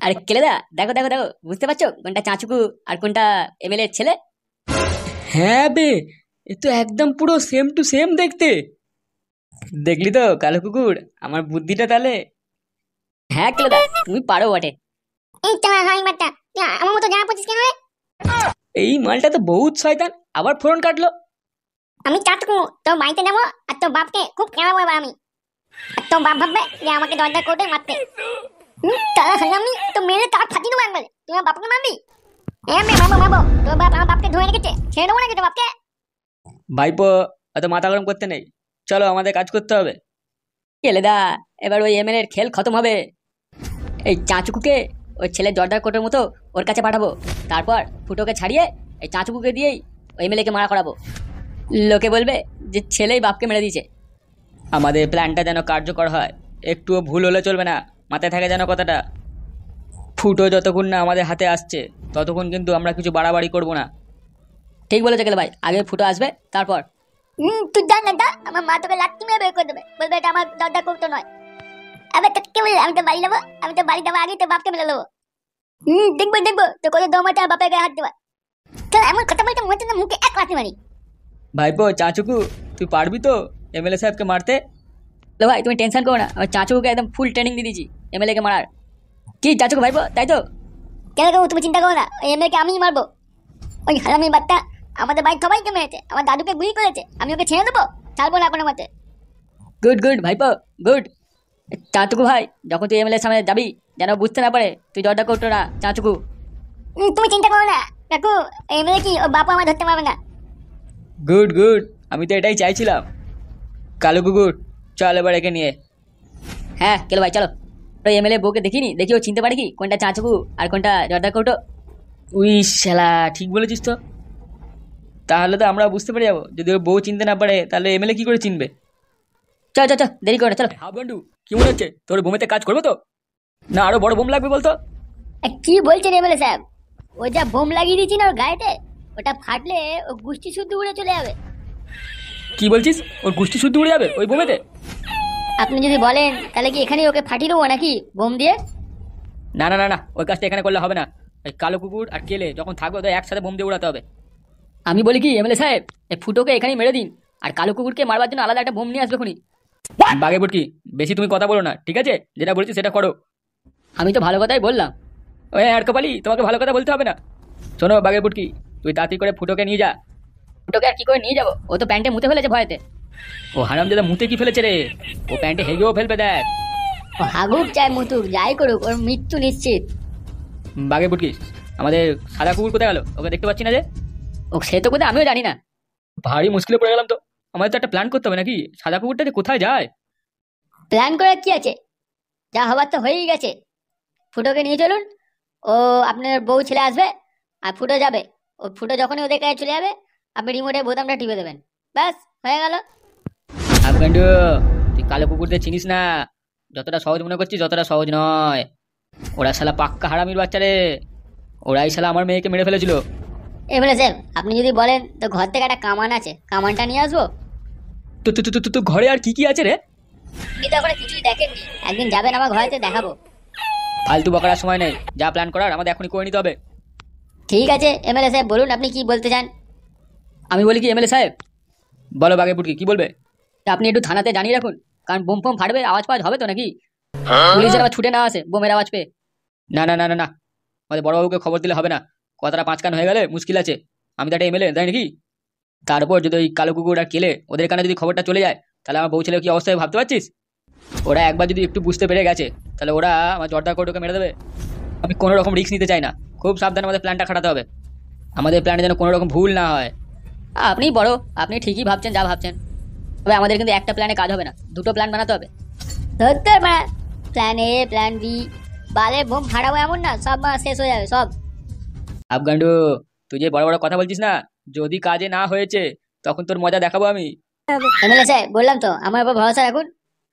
আরে কেলেদা, দেখো দেখো দেখো, বুঝতে পারছো কোনটা চাঁচুকু আর কোনটা এমএলএ ছেলে? হ্যাঁ বে, এ তো একদম পুরো সেম টু সেম দেখতে। দেখলি তো কালো কুকুর, আমার বুদ্ধিটা তাহলে। হ্যাঁ কেলেদা, তুমি পারো বটে। এই চালা হাই মারটা, আমার মতো জামা পড়ছিস কেন রে? এই মালটা তো বহুত শয়তান, আবার ফোন কাটলো। আমি চাটকু তোর বাড়িতে যাবো আর তোর বাপকে খুব খেলাবো এবার আমি। আর তোর বাপ ভাববে যে আমাকে দরজা কোর্টে মারতে। তারা খালি আমি তো মেরে তার ফাটিয়ে দেবো একবারে। তুই আমার বাপকে মারবি? হ্যাঁ আমি মারবো মারবো। তোর বাপ আমার বাপকে ধরে রেখেছে, ছেড়ে দেবো নাকি তোর বাপকে? ভাইপো, অত মাথা গরম করতে নেই, চলো আমাদের কাজ করতে হবে। কেলেদা, এবার ওই এমএলএ এর খেল খতম হবে। এই চাঁচুকুকে ওই ছেলে জর্দার কোটের মতো ওর কাছে পাঠাবো। তারপর ফুটোকে ছাড়িয়ে এই চাঁচুকুকে দিয়েই ওই এমএলএ কে মারা করাবো। লোকে বলবে যে ছেলেই বাপকে মেরে দিয়েছে। আমাদের প্ল্যানটা যেন কার্যকর হয়, একটুও ভুল হলে চলবে না, মাথায় থাকে যেন কথাটা। ফুটো যতক্ষণ না আমাদের হাতে আসছে ততক্ষণ কিন্তু আমরা কিছু বাড়াবাড়ি করব না। ঠিক বলেছে কেলে ভাই, আগে ফুটো আসবে তারপর। তুই জান না, আমার মা তোকে লাত্তি মেরে বের করে দেবে, বলবে এটা আমার দরজা কোর্ট নয়। আবার তোকে কে বলবে আমি তো বাড়ি যাবো? আমি তো বাড়ি যাবো আগে তোর বাপকে মেরে দেবো। দেখবো দেখবো তো কত দম আছে বাপের গায়ে হাত দেবা। চল এমন কথা বলতে মনে হচ্ছে না মুখে এক লাথি মারি। ভাইপো চাচুকু, তুই পারবি তো এমএলএ সাহেবকে মারতে? লো ভাই, তুমি টেনশন করো না, আমি চাঁচুকুকে একদম ফুল ট্রেনিং দিয়ে দিয়েছি এমএলএ কে মারার। কি চাঁচুকু ভাইপো, তাই তো? কেন কেউ তুমি চিন্তা করো না, ওই এমএলএকে আমিই মারবো। ওই হারামি বাচ্চা আমাদের বাড়ির সবাইকে মেরেছে, আমার দাদুকে গুলি করেছে, আমি ওকে ছেড়ে দেবো? ছাড়বো না কোনো মতে। গুড গুড ভাইপো, গুড। চাঁচুকু ভাই, যখন তুই এমএলএ সামনে যাবি যেন বুঝতে না পারে তুই জর্দা করতো না চাঁচুকু। তুমি চিন্তা করো না কাকু, এমএলএ কি ওর বাবা আমার ধরতে পারবে না। গুড গুড, আমি তো এটাই চাইছিলাম। কালো কুকুর, চল এবার একে নিয়ে। হ্যাঁ কেলো ভাই চলো। ওই এমএলএ বউকে দেখিনি, দেখি ও চিনতে পারে কি কোনটা চাঁচুকু আর কোনটা জর্দা কৌটো। উই শালা, ঠিক বলেছিস তো। তাহলে তো আমরা বুঝতে পেরে যাবো, যদি ওর বউ চিনতে না পারে তাহলে এমএলএ কি করে চিনবে। চল চল চল, দেরি করে না, চলো। হ্যাঁ বন্ধু, কি মনে হচ্ছে তোর বোমেতে কাজ করবে তো? না আরো বড় বোম লাগবে বলতো? কি বলছেন এমএলএ সাহেব? ও যা বোম লাগিয়ে দিয়েছি না ওর গায়েতে, ওটা ফাটলে ও গুষ্টি শুদ্ধ উড়ে চলে যাবে। কি বলছিস, ওর গুষ্টি শুদ্ধ উড়ে যাবে ওই বোমেতে? আপনি যদি বলেন তাহলে কি এখানেই ওকে ফাটিয়ে দেবো নাকি বোম দিয়ে? না না না না, ওই কাজটা এখানে করলে হবে না। ওই কালো কুকুর আর কেলে যখন থাকবে ওদের একসাথে বোম দিয়ে উড়াতে হবে। আমি বলি কি এমএলএ সাহেব, এই ফুটোকে এখানেই মেরে দিন, আর কালো কুকুরকে মারবার জন্য আলাদা একটা বোম নিয়ে আসবে খুনি। বাঘে বুটকি, বেশি তুমি কথা বলো না, ঠিক আছে? যেটা বলছি সেটা করো। আমি তো ভালো কথাই বললাম। ওই আর কপালি, তোমাকে ভালো কথা বলতে হবে না। শোনো বাঘে বুটকি, তুই তাড়াতাড়ি করে ফুটোকে নিয়ে যা। ফুটোকে আর কি করে নিয়ে যাবো, ও তো প্যান্টে মুতে ফেলেছে ভয়েতে। ও হারামজাদা মুতে কি ফেলেছে রে? ও প্যান্টে হেগেও ফেলবে দেখ। ও হাগুক চাই মুতুক যাই করুক, ওর মৃত্যু নিশ্চিত। বাঘে বুটকি, আমাদের সাদা কুকুর কোথায় গেল? ওকে দেখতে পাচ্ছি না যে। ও সে তো কোথায় আমিও জানি না। ভারী মুশকিলে পড়ে গেলাম তো। আমাদের তো একটা প্ল্যান করতে হবে নাকি, সাদা কুকুরটা যে কোথায় যায়। প্ল্যান করে কি আছে, যা হবার তো হয়েই গেছে। ফুটোকে নিয়ে চলুন, ও আপনার বউ ছেলে আসবে আর ফুটো যাবে। ও ফুটো যখনই ওদের কাছে চলে যাবে আপনি রিমোটের বোতামটা টিপে দেবেন, ব্যাস হয়ে গেল। আফগান্ডু, তুই কালো কুকুরদের চিনিস না। যতটা সহজ মনে করছিস যতটা সহজ নয়। ওরা শালা পাক্কা হারামির বাচ্চা রে। ওরাই শালা আমার মেয়েকে মেরে ফেলেছিল। এমএলএ সাহেব আপনি যদি বলেন তো ঘর থেকে একটা কামান আছে, কামানটা নিয়ে আসবো। তো তো তো তো ঘরে আর কি কি আছে রে? আপনি তো এখন কিছুই দেখেননি, একদিন যাবেন আমার ঘরেতে দেখাবো। ফালতু বকার সময় নেই, যা প্ল্যান করার আমাদের এখনই করে নিতে হবে। ঠিক আছে এমএলএ সাহেব বলুন আপনি কি বলতে চান। আমি বলি কি এমএলএ সাহেব, বলো বাঘে পুটকি, কি বলবে? আপনি একটু থানাতে জানিয়ে রাখুন, কারণ বোম ফোম ফাটবে, আওয়াজ পাওয়াজ হবে তো নাকি, পুলিশের আবার ছুটে না আসে বোমের আওয়াজ পেয়ে। না না না না না, আমাদের বড়বাবুকে খবর দিলে হবে না। কথাটা পাঁচ কান হয়ে গেলে মুশকিল আছে। আমি তো একটা এমএলএ, তাই নাকি? তারপর যদি ওই কালো কুকুর আর কেলে ওদের কানে যদি খবরটা চলে যায়, তাহলে আমার বউ ছেলে কি অবস্থায় ভাবতে পারছিস? ওরা একবার যদি একটু বুঝতে পেরে গেছে তাহলে ওরা আমার জর্দা কোটোকে মেরে দেবে। আমি কোনো রকম রিস্ক নিতে চাই না, খুব সাবধানে আমাদের প্ল্যানটা খাটাতে হবে। আমাদের প্ল্যানে যেন কোনো রকম ভুল না হয়। আপনি বড়, আপনি ঠিকই ভাবছেন যা ভাবছেন, তবে আমাদের কিন্তু একটা প্ল্যানে কাজ হবে না, দুটো প্ল্যান বানাতে হবে। ধরতে প্ল্যান এ প্ল্যান বি, বালে বোম ফাটাবো এমন না সব শেষ হয়ে যাবে সব। আফগান্ডু, তুই যে বড় বড় কথা বলছিস না, যদি কাজে না হয়েছে তখন তোর মজা দেখাবো আমি। এমএলএ সাহেব বললাম তো আমার উপর ভরসা রাখুন,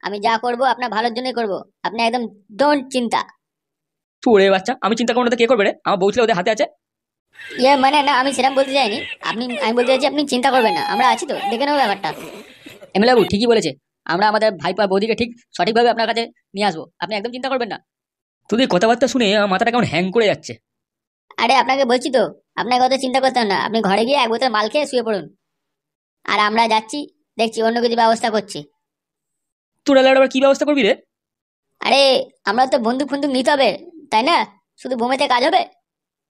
আমি যা করব আপনার ভালোর জন্যই করব, আপনি একদম ডোন্ট চিন্তা। তোরে বাচ্চা, আমি চিন্তা করবো না তো কে করবে রে? আমার বউ ছেলে ওদের হাতে আছে। ইয়ে মানে না, আমি সেরকম বলতে চাইনি। আমি বলতে চাইছি আপনি চিন্তা করবেন না, আমরা আছি তো, দেখে নেবো ব্যাপারটা। এমএলএ বাবু ঠিকই বলেছে, আমরা আমাদের ভাইপো আর বৌদিকে ঠিক সঠিকভাবে আপনার কাছে নিয়ে আসবো, আপনি একদম চিন্তা করবেন না। তোদের কথাবার্তা শুনে আমার মাথাটা কেমন হ্যাং করে যাচ্ছে। আরে আপনাকে বলছি তো, আপনাকে অত চিন্তা করতে হবে না। আপনি ঘরে গিয়ে এক বোতল মাল খেয়ে শুয়ে পড়ুন, আর আমরা যাচ্ছি, দেখছি অন্য কিছু ব্যবস্থা করছি। তোরা লেওড়া আবার কি ব্যবস্থা করবি রে? আরে আমরা তো বন্দুক ফন্দুক নিতে হবে, তাই না? শুধু বোমেতে কাজ হবে?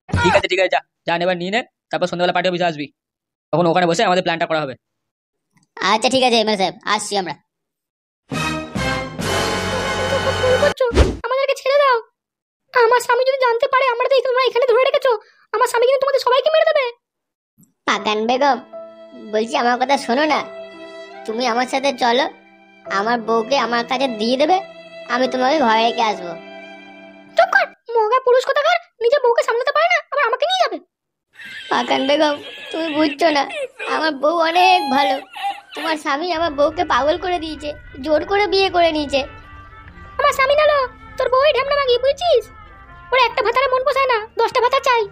ঠিক আছে ঠিক আছে, যা যা নেবার নিয়ে নে, তারপর সন্ধ্যাবেলা পার্টি অফিসে আসবি, তখন ওখানে বসে আমাদের প্ল্যানটা করা হবে। আচ্ছা ঠিক আছে এমএলএ সাহেব, আসছি আমরা। আমাদেরকে ছেড়ে দাও। আমার স্বামী যদি জানতে পারে আমরা তো তোমরা এখানে ধরে রেখেছো, আমার স্বামী কিন্তু তোমাদের সবাইকে মেরে দেবে। পাকান বেগম, বলছি আমার কথা শোনো না, তুমি আমার সাথে চলো, আমার বউকে আমার কাছে দিয়ে দেবে, আমি তোমাকে ঘরে রেখে আসবো। চুপ কর, মগা পুরুষ কোথাকার, নিজের বউকে সামলাতে পারে না, আবার আমাকে নিয়ে যাবে। পাকান বেগম, তুমি বুঝছো না, আমার বউ অনেক ভালো। তোমার স্বামী আমার বউকে পাগল করে দিয়েছে, জোর করে বিয়ে করে নিয়েছে। আমার স্বামী নালো তোর বউই ঢ্যামনা মাগি, বুঝছিস? ওর একটা ভাতারে মন পোষায় না, 10টা ভাতা চাই।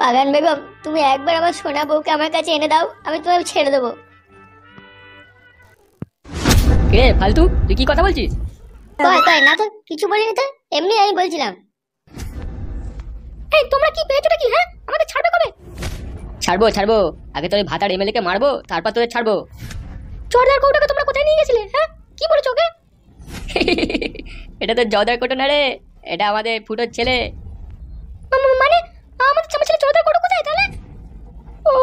পাগান বেগম, তুমি একবার আমার সোনা বউকে আমার কাছে এনে দাও, আমি তোমাকে ছেড়ে দেবো। রে ফালতু, তুই কি কথা বলছিস? কয় না তো, কিছু বলিনি তো, এমনি আমি বলছিলাম। এই তোমরা কি পেয়েছোটা কি? হ্যাঁ, আমাদের ছাড়বে কবে? ছাড়বো ছাড়বো, আগে তোর ভাতার এমএলএ কে মারবো, তারপর তোদের ছাড়বো। চোরদার কৌটাকে তোমরা কোথায় নিয়ে গেছিলে? হ্যাঁ, কি বলেছো ওকে? এটা তো জদার কোটো না রে, এটা আমাদের ফুটোর ছেলে। মানে আমাদের ছেলে চোরদার কৌটা কোথায় তাহলে?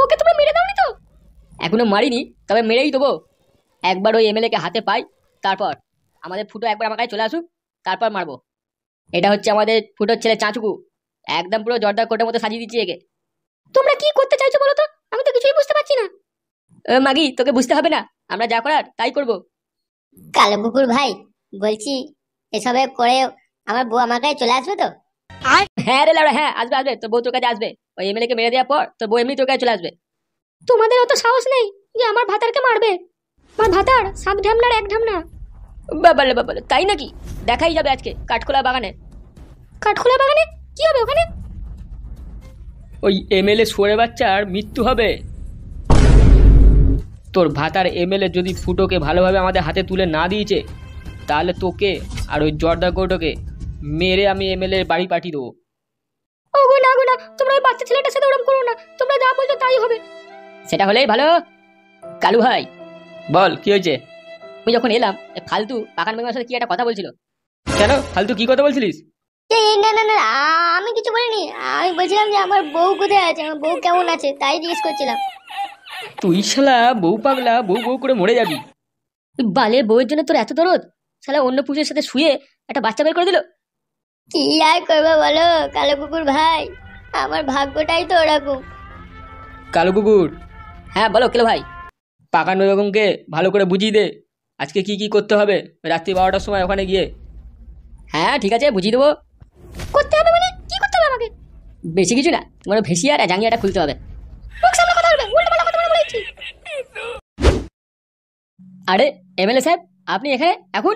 ওকে তোমরা মেরে দাওনি তো? এখনো মারিনি, তবে মেরেই দেবো। একবার ওই এমএলএ কে হাতে পাই, তারপর আমাদের ফুটো একবার আমার কাছে চলে আসুক, তারপর মারবো। এটা হচ্ছে আমাদের ফুটোর ছেলে চাঁচুকু, একদম পুরো জর্দার কোটের মতো সাজিয়ে দিচ্ছি একে। তোমরা কি করতে চাইছো বলো তো, আমি তো কিছুই বুঝতে পারছি না। মাগি, তোকে বুঝতে হবে না, আমরা যা করার তাই করবো। কালো কুকুর ভাই, বলছি এসবে করে আমার বউ আমার কাছে চলে আসবে তো? হ্যাঁ রে লাউড়া, হ্যাঁ আসবে আসবে, তোর বউ তোর কাছে আসবে। ওই এমএলএ কে মেরে দেওয়ার পর তোর বউ এমনি তোর কাছে চলে আসবে। তোমাদের অত সাহস নেই যে আমার ভাতারকে মারবে? আমার ভাতার 7 ঢামনার 1 ঢামনা। বাবালে বাবালে, তাই নাকি? দেখাই যাবে আজকে কাঠখোলা বাগানে। কাঠখোলা বাগানে কি হবে ওখানে? ওই এমএলএ সরে বাচ্চার মৃত্যু হবে। তোর ভাতার এমএলএ যদি ফুটোকে ভালোভাবে আমাদের হাতে তুলে না দিয়েছে, তাহলে তোকে আর ওই জর্দা কৌটোকে মেরে আমি এমএলএ বাড়ি পাঠিয়ে দেবো। ও গো না গো না, তোমরা ওই বাচ্চা ছেলেটার সাথে ওরকম করো না, তোমরা যা বলছো তাই হবে। সেটা হলেই ভালো। কালু ভাই, বল কি হয়েছে? আমি যখন এলাম, ফালতু পাকান বেগমের সাথে কি একটা কথা বলছিল। কেন ফালতু কি কথা বলছিলিস? না না না, আমি কিছু বলিনি। আমি বলছিলাম যে আমার বউ কোথায় আছে, আমার বউ কেমন আছে তাই জিজ্ঞেস করছিলাম। তুই শালা বউ পাগলা, বউ বউ করে মরে যাবি। বালে, বউয়ের জন্য তোর এত দরদ? শালা অন্য পুরুষের সাথে শুয়ে একটা বাচ্চা বের করে দিল। কি আর করবো বলো কালো কুকুর ভাই, আমার ভাগ্যটাই তো ওরকম। কালো কুকুর, হ্যাঁ বলো কেলো ভাই। পাকান বেগমকে ভালো করে বুঝিয়ে দে আজকে কি কি করতে হবে রাত্রি 12টার সময় ওখানে গিয়ে। হ্যাঁ ঠিক আছে, বুঝিয়ে দেবো। করতে হবে মানে কি করতে হবে আমাকে? বেশি কিছু না, তোমার ভেসিয়ার আর জাঙ্গিয়াটা খুলতে হবে। মুখ সামনে কথা বলবে, উল্টো পাল্টা কথা বলেছি। আরে এমএলএ সাহেব, আপনি এখানে এখন?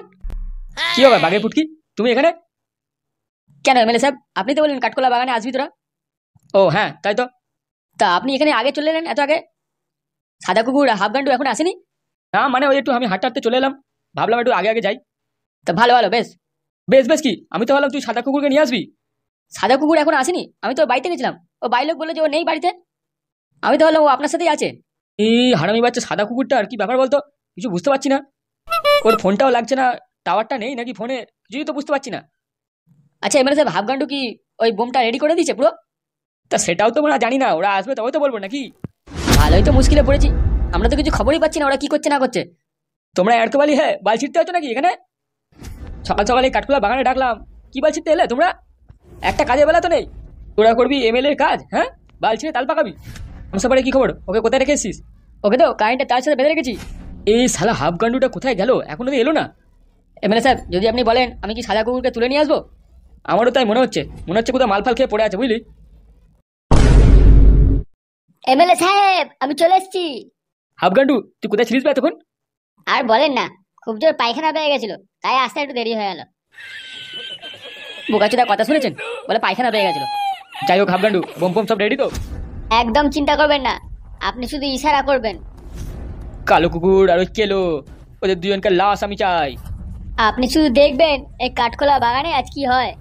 কি হবে বাঘের ফুটকি, তুমি এখানে? কেন এমএলএ সাহেব, আপনি তো বললেন কাঠকোলা বাগানে আসবি তোরা। ও হ্যাঁ তাই তো। তা আপনি এখানে আগে চলে এলেন এত আগে? সাদা কুকুর হাফগান্ডু এখন আসেনি? না মানে ওই একটু আমি হাঁটতে হাঁটতে চলে এলাম, ভাবলাম একটু আগে আগে যাই। তা ভালো ভালো, বেশ। বেশ বেশ কি, আমি তো ভাবলাম তুই সাদা কুকুরকে নিয়ে আসবি। সাদা কুকুর এখন আসেনি, আমি তো ওর বাড়িতে গেছিলাম, ও বাড়ির লোক বললো যে ও নেই বাড়িতে। আমি তো ভাবলাম ও আপনার সাথেই আছে। এই হারামি বাচ্চা সাদা কুকুরটা আর কি ব্যাপার বলতো, কিছু বুঝতে পারছি না। ওর ফোনটাও লাগছে না, টাওয়ারটা নেই নাকি ফোনে, কিছুই তো বুঝতে পারছি না। আচ্ছা এমএলএ সাহেব, হাফগান্ডু কি ওই বোমটা রেডি করে দিয়েছে পুরো? তা সেটাও তো আমরা জানি না, ওরা আসবে তবে তো বলবো নাকি। ভালোই তো মুশকিলে পড়েছি, আমরা তো কিছু খবরই পাচ্ছি না ওরা কি করছে না করছে। তোমরা এরকে বালি হ্যাঁ বাল ছিটতে আছো নাকি এখানে? সকাল সকালে কাঠখোলা বাগানে ডাকলাম, কি বাল ছিটতে এলে তোমরা? একটা কাজে বেলা তো নেই, তোরা করবি এমএলএ এর কাজ, হ্যাঁ বাল ছিঁড়ে তাল পাকাবি। আমসাপাড়ে কি খবর, ওকে কোথায় রেখে এসছিস? ওকে তো কারেন্টের তার সাথে বেঁধে রেখেছি। এই শালা হাফ গান্ডুটা কোথায় গেল, এখনো তো এলো না। এমএলএ সাহেব, যদি আপনি বলেন আমি কি সাদা কুকুরকে তুলে নিয়ে আসবো? আমারও তাই মনে হচ্ছে, কোথাও মালফাল খেয়ে পড়ে আছে বুঝলি। এমএলএ সাহেব, আমি চলে এসেছি। হাফ গান্ডু তুই কোথায় ছিলিস ভাই তখন? আর বলেন না, খুব জোর পায়খানা পেয়ে গেছিল, তাই আসতে একটু দেরি হয়ে গেল। বোকাচোদা কথা শুনেছেন, বলে পায়খানা পেয়ে গেছিল। যাই হোক হাফ গান্ডু, বোম ফোম সব রেডি তো? একদম চিন্তা করবেন না, আপনি শুধু ইশারা করবেন। কালো কুকুর আর ওই কেলো, ওদের দুজনকে লাশ আমি চাই। আপনি শুধু দেখবেন এই কাঠখোলা বাগানে আজ কি হয়।